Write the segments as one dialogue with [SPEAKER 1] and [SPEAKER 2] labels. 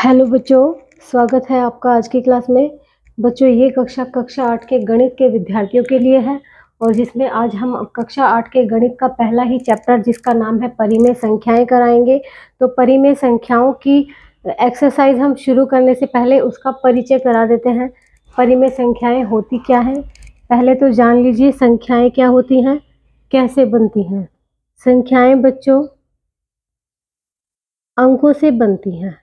[SPEAKER 1] Hello बच्चों, स्वागत है आपका आज की क्लास में। बच्चों ये कक्षा 8 के गणित के विद्यार्थियों के लिए है और जिसमें आज हम कक्षा 8 के गणित का पहला ही चैप्टर जिसका नाम है परिमेय संख्याएं कराएंगे। तो परिमेय संख्याओं की एक्सरसाइज हम शुरू करने से पहले उसका परिचय करा देते हैं। परिमेय संख्याएं होती क्या हैं, पहले तो जान लीजिए संख्याएं क्या होती हैं, कैसे बनती हैं। संख्याएं बच्चों अंकों से बनती हैं।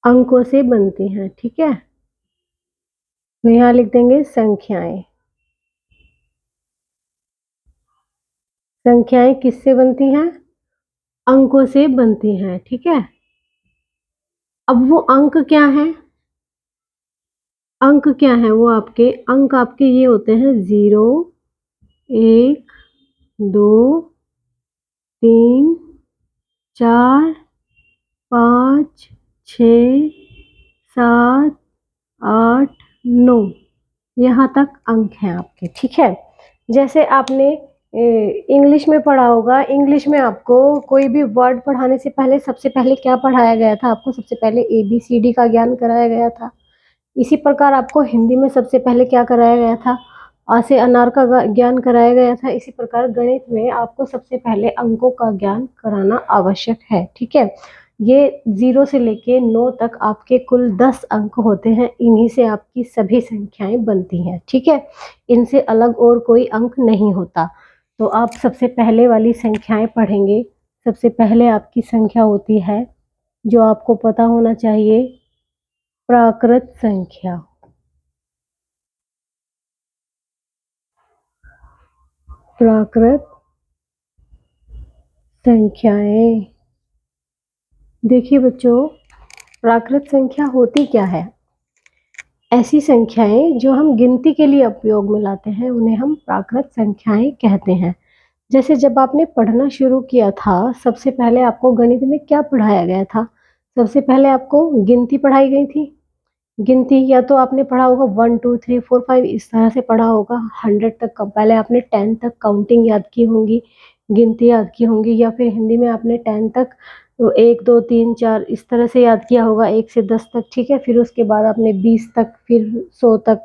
[SPEAKER 1] अंकों से बनती हैं, ठीक है। तो यहाँ लिख देंगे संख्याएं। संख्याएं किससे बनती हैं? अंकों से बनती हैं, ठीक है। अब वो अंक क्या है? अंक क्या है? वो आपके अंक आपके ये होते हैं 0, 1, 2, 3, 4, 5, 6, 7, 8, 9, यहाँ तक अंक हैं आपके, ठीक है। जैसे आपने इंग्लिश में पढ़ा होगा, इंग्लिश में आपको कोई भी वर्ड पढ़ाने से पहले सबसे पहले क्या पढ़ाया गया था? आपको सबसे पहले ABCD का ज्ञान कराया गया था। इसी प्रकार आपको हिंदी में सबसे पहले क्या कराया गया था? आ से अनार का ज्ञान कराया गया था। इसी प्रकार गणित में आपको सबसे पहले अंकों का ज्ञान कराना आवश्यक है, ठीक है। ये 0 से लेके 9 तक आपके कुल 10 अंक होते हैं। इन्हीं से आपकी सभी संख्याएं बनती हैं, ठीक है। इनसे अलग और कोई अंक नहीं होता। तो आप सबसे पहले वाली संख्याएं पढ़ेंगे। सबसे पहले आपकी संख्या होती है, जो आपको पता होना चाहिए, प्राकृत संख्या। प्राकृत संख्याएं। देखिए बच्चों, प्राकृत संख्या होती क्या है? ऐसी संख्याएं जो हम गिनती के लिए उपयोग में लाते हैं उन्हें हम प्राकृत संख्याएं कहते हैं। जैसे जब आपने पढ़ना शुरू किया था, सबसे पहले आपको गणित में क्या पढ़ाया गया था? सबसे पहले आपको गिनती पढ़ाई गई थी। गिनती या तो आपने पढ़ा होगा 1 2 3 4 5, इस तरह से पढ़ा होगा। 100 तक का पहले आपने 10 तक काउंटिंग याद की होंगी, गिनती याद की होंगी, या फिर हिंदी में आपने 10 तक तो 1 2 3 4 इस तरह से याद किया होगा, 1 से 10 तक, ठीक है। फिर उसके बाद आपने 20 तक, फिर 100 तक,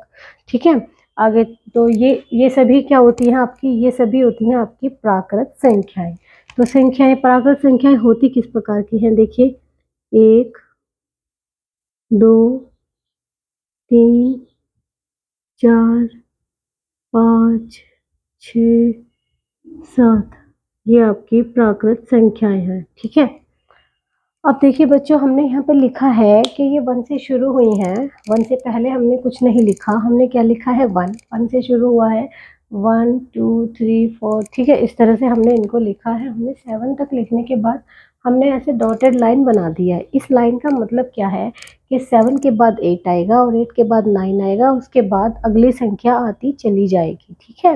[SPEAKER 1] ठीक है। आगे तो ये सभी क्या होती हैं आपकी? ये सभी होती हैं आपकी प्राकृत संख्याएं। तो संख्याएं, प्राकृत संख्याएं होती किस प्रकार की हैं? देखिए, 1, 2, 3, 4, 5, 6, 7, ये आपकी प्राकृत संख्याएं हैं, ठीक है। अब देखिए बच्चों, हमने यहाँ पे लिखा है कि ये 1 से शुरू हुई हैं। 1 से पहले हमने कुछ नहीं लिखा, हमने क्या लिखा है? 1। 1 से शुरू हुआ है, 1 2 3 4, ठीक है। इस तरह से हमने इनको लिखा है। हमने 7 तक लिखने के बाद हमने ऐसे डॉटेड लाइन बना दिया है। इस लाइन का मतलब क्या है कि 7 के बाद 8 आएगा और 8 के बाद 9 आएगा, उसके बाद अगली संख्या आती चली जाएगी, ठीक है।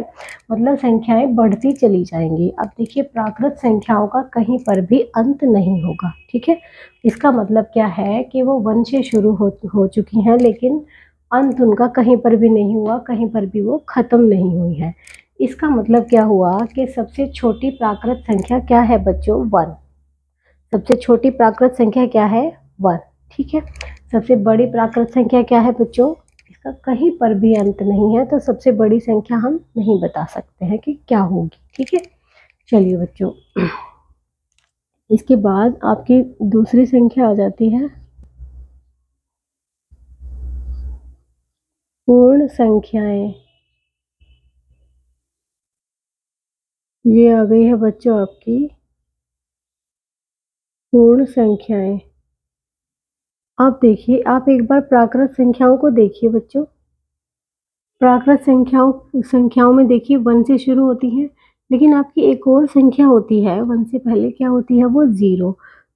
[SPEAKER 1] मतलब संख्याएं बढ़ती चली जाएंगी। अब देखिए, प्राकृत संख्याओं का कहीं पर भी अंत नहीं होगा, ठीक है। इसका मतलब क्या है कि वो 1 से शुरू हो चुकी हैं, लेकिन अंत उनका कहीं पर भी नहीं हुआ, कहीं पर भी वो खत्म नहीं हुई है। इसका मतलब क्या हुआ कि सबसे छोटी प्राकृत संख्या क्या है बच्चों? 1। सबसे छोटी प्राकृत संख्या क्या है? 1, ठीक है। सबसे बड़ी प्राकृत संख्या क्या है बच्चों? इसका कहीं पर भी अंत नहीं है, तो सबसे बड़ी संख्या हम नहीं बता सकते हैं कि क्या होगी, ठीक है। चलिए बच्चों, इसके बाद आपकी दूसरी संख्या आ जाती है पूर्ण संख्याएं। ये आ गई है बच्चों आपकी पूर्ण संख्याएं। आप देखिए, आप एक बार प्राकृत संख्याओं को देखिए बच्चों। प्राकृत संख्याओं में देखिए 1 से शुरू होती हैं, लेकिन आपकी एक और संख्या होती है 1 से पहले, क्या होती है वो? 0।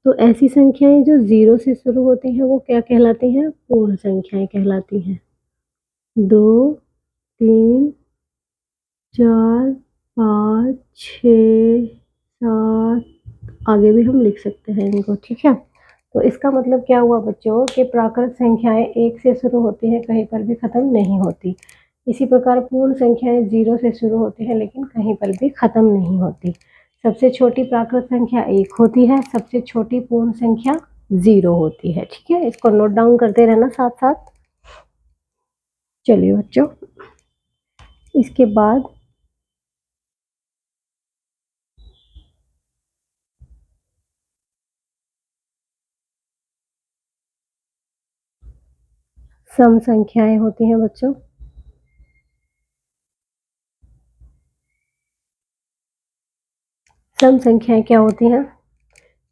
[SPEAKER 1] तो ऐसी संख्याएं जो 0 से शुरू होती हैं वो क्या कहलाती हैं? पूर्ण संख्याएं कहलाती हैं। 2 3 4 5 6 7, आगे भी हम लिख सकते हैं इनको, ठीक है। तो इसका मतलब क्या हुआ बच्चों कि प्राकृत संख्याएं 1 से शुरू होती हैं, कहीं पर भी खत्म नहीं होती। इसी प्रकार पूर्ण संख्याएं 0 से शुरू होती हैं, लेकिन कहीं पर भी खत्म नहीं होती। सबसे छोटी प्राकृत संख्या 1 होती है, सबसे छोटी पूर्ण संख्या 0 होती है। ठीक है, इसको नोट डाउन करते रहना साथ साथ। चलिए बच्चों, इसके बाद सम संख्याएं होती हैं बच्चों। सम संख्याएं क्या होती हैं?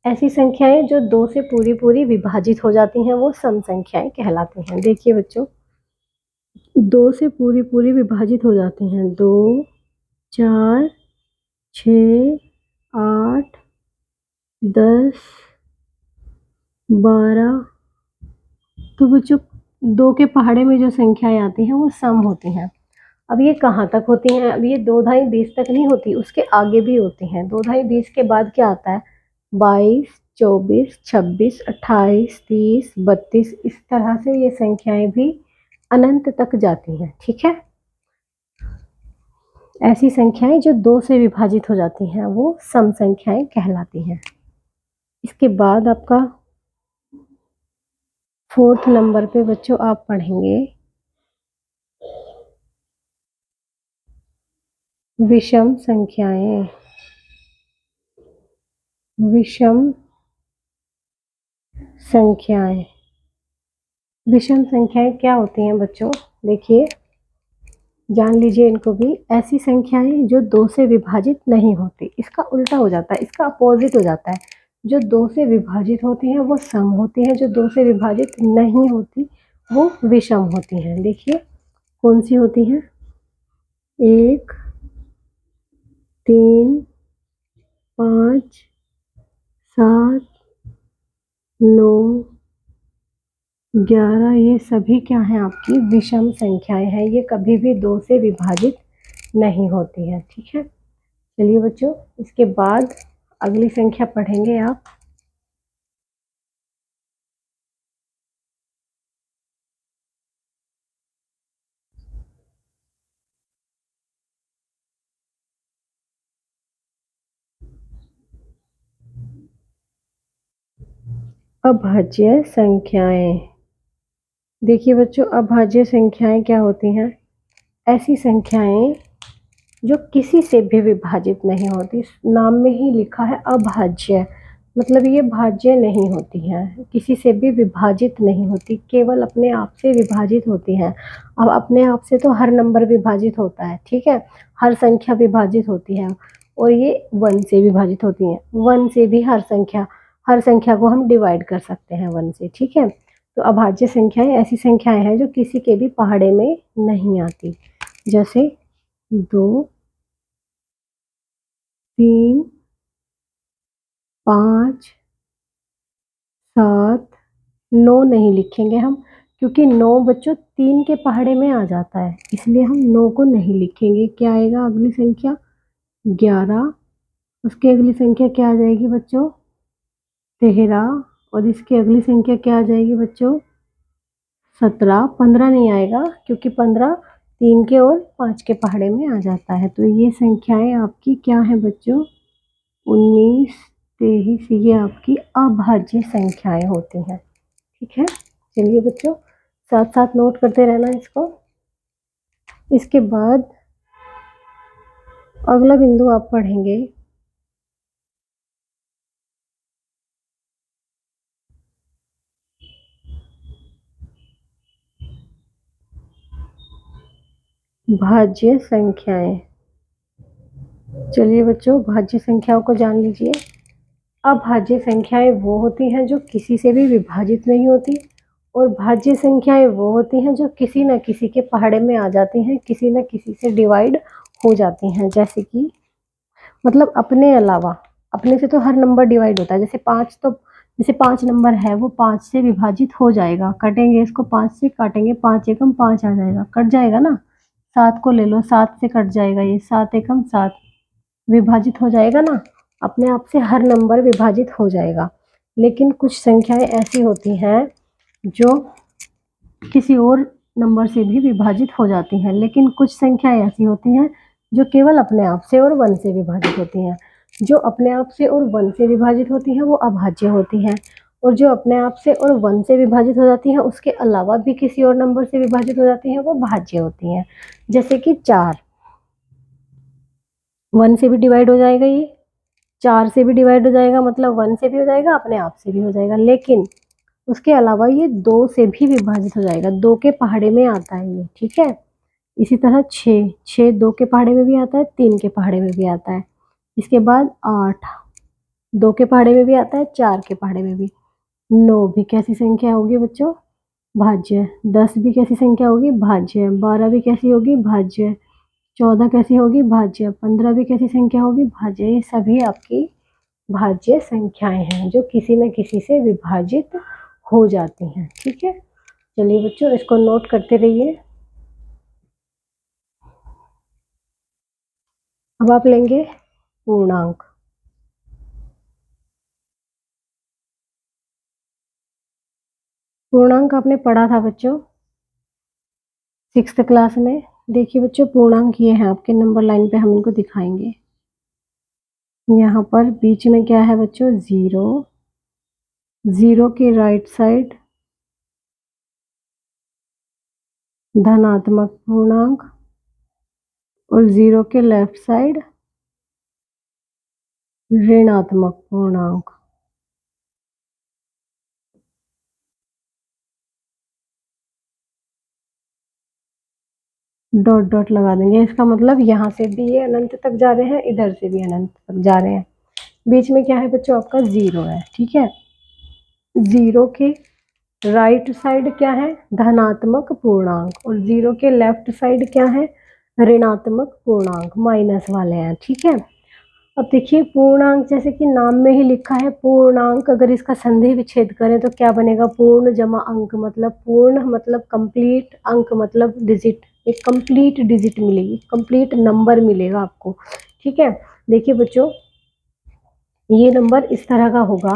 [SPEAKER 1] ऐसी संख्याएं जो 2 से पूरी पूरी विभाजित हो जाती हैं, वो सम संख्याएं कहलाती हैं। देखिए बच्चों, 2 से पूरी पूरी विभाजित हो जाती हैं। 2, 4, 6, 8, 10, 12। तो बच्चों, 2 के पहाड़े में जो संख्याएं आती हैं वो सम होती हैं। अब ये कहाँ तक होती हैं? अब ये 2 ढाई 20 तक नहीं होती, उसके आगे भी होती हैं। 2 ढाई 20 के बाद क्या आता है? 22, 24, 26, 28, 30, 32। इस तरह से ये संख्याएं भी अनंत तक जाती हैं। ठीक है, ऐसी संख्याएं जो 2 से विभाजित हो जाती हैं वो सम संख्याएं कहलाती हैं। इसके बाद आपका 4th नंबर पे बच्चों आप पढ़ेंगे विषम संख्याएं। विषम संख्याएं, विषम संख्याएं क्या होती हैं बच्चों? देखिए, जान लीजिए इनको भी। ऐसी संख्याएं जो 2 से विभाजित नहीं होती, इसका उल्टा हो जाता है, इसका अपोजिट हो जाता है। जो 2 से विभाजित होती हैं वो सम होती हैं, जो 2 से विभाजित नहीं होती वो विषम होती हैं। देखिए कौन सी होती हैं? 1, 3, 5, 7, 9, 11। ये सभी क्या हैं? आपकी विषम संख्याएं हैं। ये कभी भी 2 से विभाजित नहीं होती है। ठीक है, चलिए बच्चों, इसके बाद अगली संख्या पढ़ेंगे आप। अभाज्य संख्याएं। देखिए बच्चों, अभाज्य संख्याएं क्या होती हैं? ऐसी संख्याएं जो किसी से भी विभाजित नहीं होती। नाम में ही लिखा है अभाज्य, मतलब ये भाज्य नहीं होती हैं, किसी से भी विभाजित नहीं होती, केवल अपने आप से विभाजित होती हैं। अब अपने आप से तो हर नंबर विभाजित होता है, ठीक है, हर संख्या विभाजित होती है, और ये 1 से विभाजित होती हैं। 1 से भी हर संख्या को हम डिवाइड कर सकते हैं 1 से। ठीक है, तो अभाज्य संख्याएं ऐसी संख्याएं हैं जो किसी के भी पहाड़े में नहीं आती, जैसे 2, 3, 5, 7, 9 नहीं लिखेंगे हम, क्योंकि 9 बच्चों 3 के पहाड़े में आ जाता है, इसलिए हम 9 को नहीं लिखेंगे। क्या आएगा अगली संख्या? 11। उसकी अगली संख्या क्या आ जाएगी बच्चों? 13। और इसकी अगली संख्या क्या आ जाएगी बच्चों? 17। 15 नहीं आएगा, क्योंकि 15 3 के और 5 के पहाड़े में आ जाता है। तो ये संख्याएं आपकी क्या है बच्चों? 19, 23। ये आपकी अभाज्य संख्याएं होती हैं। ठीक है, चलिए बच्चों, साथ साथ नोट करते रहना इसको। इसके बाद अगला बिंदु आप पढ़ेंगे भाज्य संख्याएं। चलिए बच्चों, भाज्य संख्याओं को जान लीजिए। अभाज्य संख्याएं वो होती हैं जो किसी से भी विभाजित नहीं होती, और भाज्य संख्याएं वो होती हैं जो किसी न किसी के पहाड़े में आ जाती हैं, किसी न किसी से डिवाइड हो जाती हैं। जैसे कि मतलब अपने अलावा, अपने से तो हर नंबर डिवाइड होता है। जैसे 5 नंबर है, वो 5 से विभाजित हो जाएगा, कटेंगे इसको, 5 से काटेंगे, 5 एकम 5 आ जाएगा, कट जाएगा ना। 7 को ले लो, 7 से कट जाएगा, ये 7 एकम 7 विभाजित हो जाएगा ना। अपने आप से हर नंबर विभाजित हो जाएगा। लेकिन कुछ संख्याएं ऐसी होती हैं जो किसी और नंबर से भी विभाजित हो जाती हैं, लेकिन कुछ संख्याएं ऐसी होती हैं जो केवल अपने आप से और 1 से विभाजित होती हैं। जो अपने आप से और 1 से विभाजित होती हैं वो अभाज्य होती हैं, और जो अपने आप से और 1 से विभाजित हो जाती हैं उसके अलावा भी किसी और नंबर से विभाजित हो जाती हैं वो भाज्य होती हैं। जैसे कि 4 1 से भी डिवाइड हो जाएगा, ये 4 से भी डिवाइड हो जाएगा, मतलब 1 से भी हो जाएगा, अपने आप से भी हो जाएगा, लेकिन उसके अलावा ये 2 से भी विभाजित हो जाएगा, 2 के पहाड़े में आता है ये, ठीक है। इसी तरह 6 2 के पहाड़े में भी आता है, 3 के पहाड़े में भी आता है। इसके बाद 8 2 के पहाड़े में भी आता है, 4 के पहाड़े में भी। 9 भी कैसी संख्या होगी बच्चों? भाज्य। 10 भी कैसी संख्या होगी? भाज्य। 12 भी कैसी होगी? भाज्य। 14 कैसी होगी? भाज्य। 15 भी कैसी संख्या होगी? भाज्य। ये सभी आपकी भाज्य संख्याएं हैं जो किसी न किसी से विभाजित हो जाती हैं, ठीक है। चलिए बच्चों, इसको नोट करते रहिए। अब आप लेंगे पूर्णांक। पूर्णांक आपने पढ़ा था बच्चों 6th क्लास में। देखिए बच्चों, पूर्णांक ये है आपके, नंबर लाइन पे हम इनको दिखाएंगे। यहाँ पर बीच में क्या है बच्चों? 0, 0 के राइट साइड धनात्मक पूर्णांक और 0 के लेफ्ट साइड ऋणात्मक पूर्णांक। डॉट डॉट लगा देंगे, इसका मतलब यहाँ से भी ये अनंत तक जा रहे हैं, इधर से भी अनंत तक जा रहे हैं। बीच में क्या है बच्चों? आपका 0 है, ठीक है। 0 के राइट साइड क्या है? धनात्मक पूर्णांक, और 0 के लेफ्ट साइड क्या है? ऋणात्मक पूर्णांक, माइनस वाले हैं, ठीक है। अब देखिए, पूर्णांक जैसे कि नाम में ही लिखा है पूर्णांक, अगर इसका संधि विच्छेद करें तो क्या बनेगा? पूर्ण जमा अंक, मतलब पूर्ण मतलब कंप्लीट, अंक मतलब डिजिट, एक कंप्लीट डिजिट मिलेगी, कंप्लीट नंबर मिलेगा आपको, ठीक है। देखिए बच्चों, ये नंबर इस तरह का होगा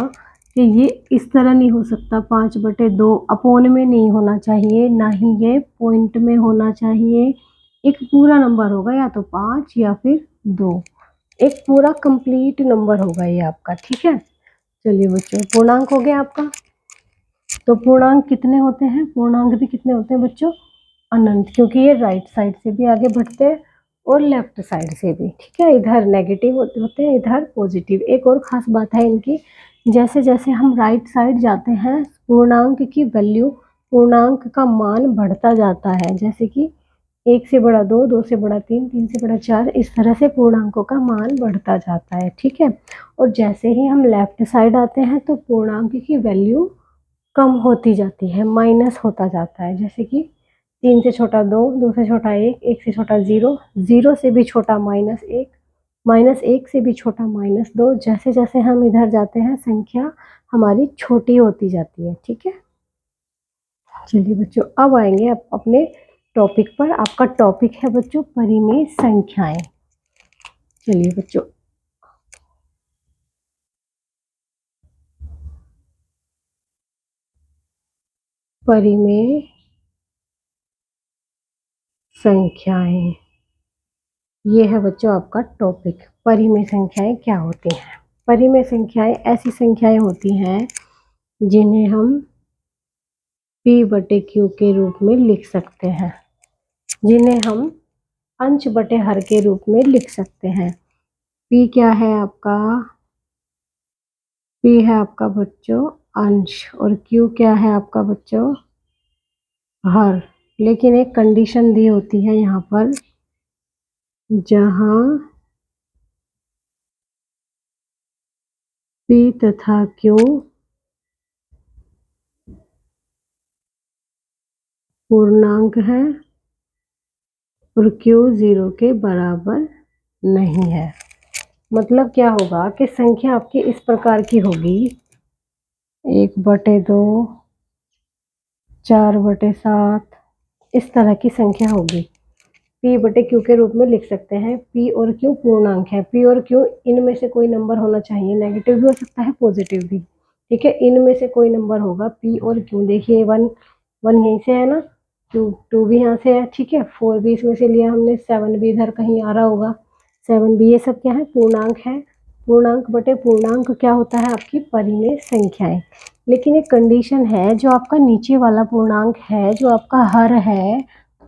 [SPEAKER 1] कि ये इस तरह नहीं हो सकता, 5/2 अपोन में नहीं होना चाहिए, ना ही ये पॉइंट में होना चाहिए। एक पूरा नंबर होगा, या तो 5 या फिर 2, एक पूरा कंप्लीट नंबर होगा ये आपका, ठीक है। चलिए बच्चों, पूर्णांक हो गया आपका। तो पूर्णांक कितने होते हैं? पूर्णांक भी कितने होते हैं बच्चों? अनंत, क्योंकि ये राइट साइड से भी आगे बढ़ते हैं और लेफ्ट साइड से भी, ठीक है। इधर नेगेटिव होते हैं, इधर पॉजिटिव। एक और ख़ास बात है इनकी, जैसे जैसे हम राइट साइड जाते हैं पूर्णांक की वैल्यू, पूर्णांक का मान बढ़ता जाता है। जैसे कि 1 से बड़ा 2, 2 से बड़ा 3, 3 से बड़ा 4, इस तरह से पूर्णांकों का मान बढ़ता जाता है, ठीक है। और जैसे ही हम लेफ्ट साइड आते हैं तो पूर्णांक की वैल्यू कम होती जाती है, माइनस होता जाता है। जैसे कि 3 से छोटा 2, 2 से छोटा 1, 1 से छोटा 0, 0 से भी छोटा -1, -1 से भी छोटा -2। जैसे जैसे हम इधर जाते हैं संख्या हमारी छोटी होती जाती है, ठीक है। चलिए बच्चों, अब आएंगे अपने टॉपिक पर। आपका टॉपिक है बच्चों परिमेय संख्याएं। चलिए बच्चों, परिमेय संख्याएं, ये है बच्चों आपका टॉपिक। परिमेय संख्याएं क्या होती हैं? परिमेय संख्याएं ऐसी संख्याएं होती हैं जिन्हें हम p/q के रूप में लिख सकते हैं, जिन्हें हम अंश बटे हर के रूप में लिख सकते हैं। p क्या है आपका? p है आपका बच्चों अंश, और q क्या है आपका बच्चों? हर। लेकिन एक कंडीशन दी होती है यहाँ पर, जहाँ p तथा q पूर्णांक है और q 0 के बराबर नहीं है। मतलब क्या होगा कि संख्या आपकी इस प्रकार की होगी, 1/2, 4/7, इस तरह की संख्या होगी। p/q के रूप में लिख सकते हैं। p और q पूर्णांक है, p और q इनमें से कोई नंबर होना चाहिए, नेगेटिव भी हो सकता है, पॉजिटिव भी, ठीक है। इनमें से कोई नंबर होगा p और q। देखिए 1 1 यहीं से है ना, 2 भी यहाँ से है, ठीक है। 4 भी इसमें से लिया हमने, 7 भी इधर कहीं आ रहा होगा, 7 भी, ये सब क्या है? पूर्णांक है। पूर्णांक बटे पूर्णांक क्या होता है? आपकी परिमेय संख्याएं। लेकिन एक कंडीशन है, जो आपका नीचे वाला पूर्णांक है, जो आपका हर है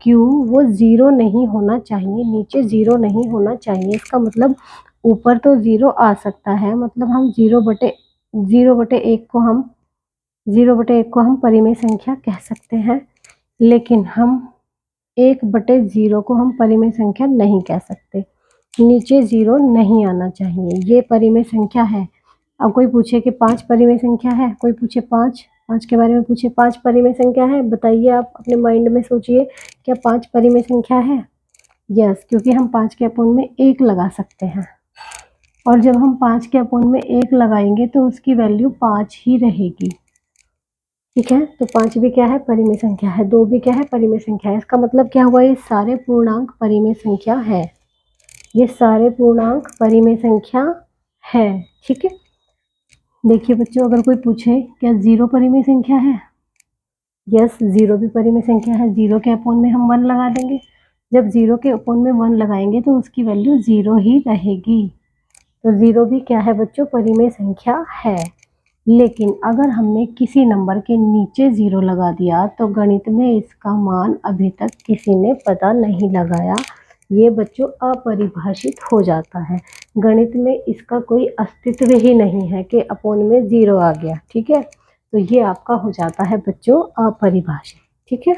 [SPEAKER 1] Q, वो 0 नहीं होना चाहिए, नीचे 0 नहीं होना चाहिए। इसका मतलब ऊपर तो 0 आ सकता है, मतलब हम 0/1 को हम परिमेय संख्या कह सकते हैं, लेकिन हम 1/0 को हम परिमेय संख्या नहीं कह सकते। नीचे 0 नहीं आना चाहिए, ये परिमेय संख्या है। अब कोई पूछे कि 5 परिमेय संख्या है, कोई पूछे 5 के बारे में पूछे, 5 परिमेय संख्या है, बताइए आप अपने माइंड में सोचिए, क्या 5 परिमेय संख्या है? यस, क्योंकि हम 5 के अपोन में 1 लगा सकते हैं, और जब हम 5 के अपोन में 1 लगाएंगे तो उसकी वैल्यू 5 ही रहेगी। ठीक है, तो 5 भी क्या है? परिमेय संख्या है। 2 भी क्या है? परिमेय संख्या है। इसका मतलब क्या हुआ? ये सारे पूर्णांक परिमेय संख्या है, ये सारे पूर्णांक परिमेय संख्या है। ठीक है, देखिए बच्चों, अगर कोई पूछे क्या 0 परिमेय संख्या है? यस, 0 भी परिमेय संख्या है। 0 के अपोन में हम 1 लगा देंगे, जब 0 के अपोन में 1 लगाएंगे तो उसकी वैल्यू 0 ही रहेगी। तो 0 भी क्या है बच्चों? परिमेय संख्या है। लेकिन अगर हमने किसी नंबर के नीचे 0 लगा दिया तो गणित में इसका मान अभी तक किसी ने पता नहीं लगाया, ये बच्चों अपरिभाषित हो जाता है। गणित में इसका कोई अस्तित्व ही नहीं है कि अपोन में 0 आ गया। ठीक है, तो ये आपका हो जाता है बच्चों अपरिभाषित। ठीक है,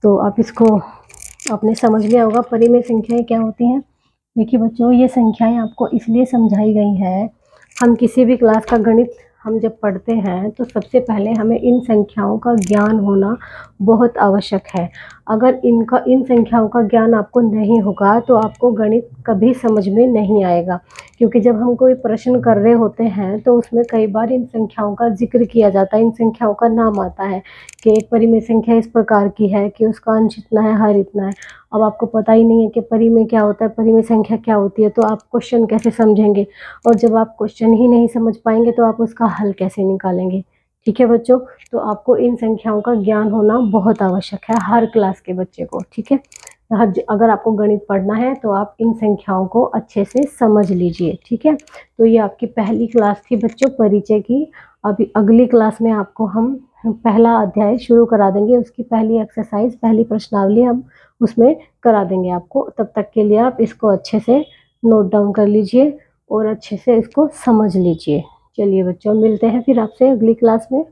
[SPEAKER 1] तो आप इसको आपने समझ लिया होगा परिमेय संख्याएं क्या होती हैं। देखिए बच्चों, ये संख्याएं आपको इसलिए समझाई गई हैं, हम किसी भी क्लास का गणित हम जब पढ़ते हैं तो सबसे पहले हमें इन संख्याओं का ज्ञान होना बहुत आवश्यक है। अगर इन संख्याओं का ज्ञान आपको नहीं होगा तो आपको गणित कभी समझ में नहीं आएगा, क्योंकि जब हम कोई प्रश्न कर रहे होते हैं तो उसमें कई बार इन संख्याओं का जिक्र किया जाता है, इन संख्याओं का नाम आता है कि एक परिमेय संख्या इस प्रकार की है कि उसका अंश इतना है, हर इतना है। अब आपको पता ही नहीं है कि परिमेय क्या होता है, परिमेय संख्या क्या होती है, तो आप क्वेश्चन कैसे समझेंगे? और जब आप क्वेश्चन ही नहीं समझ पाएंगे तो आप उसका हल कैसे निकालेंगे? ठीक है बच्चों, तो आपको इन संख्याओं का ज्ञान होना बहुत आवश्यक है हर क्लास के बच्चे को। ठीक है, अगर आपको गणित पढ़ना है तो आप इन संख्याओं को अच्छे से समझ लीजिए। ठीक है, तो ये आपकी पहली क्लास थी बच्चों परिचय की। अभी अगली क्लास में आपको हम पहला अध्याय शुरू करा देंगे, उसकी पहली एक्सरसाइज, पहली प्रश्नावली हम उसमें करा देंगे आपको। तब तक के लिए आप इसको अच्छे से नोट डाउन कर लीजिए और अच्छे से इसको समझ लीजिए। चलिए बच्चों, मिलते हैं फिर आपसे अगली क्लास में।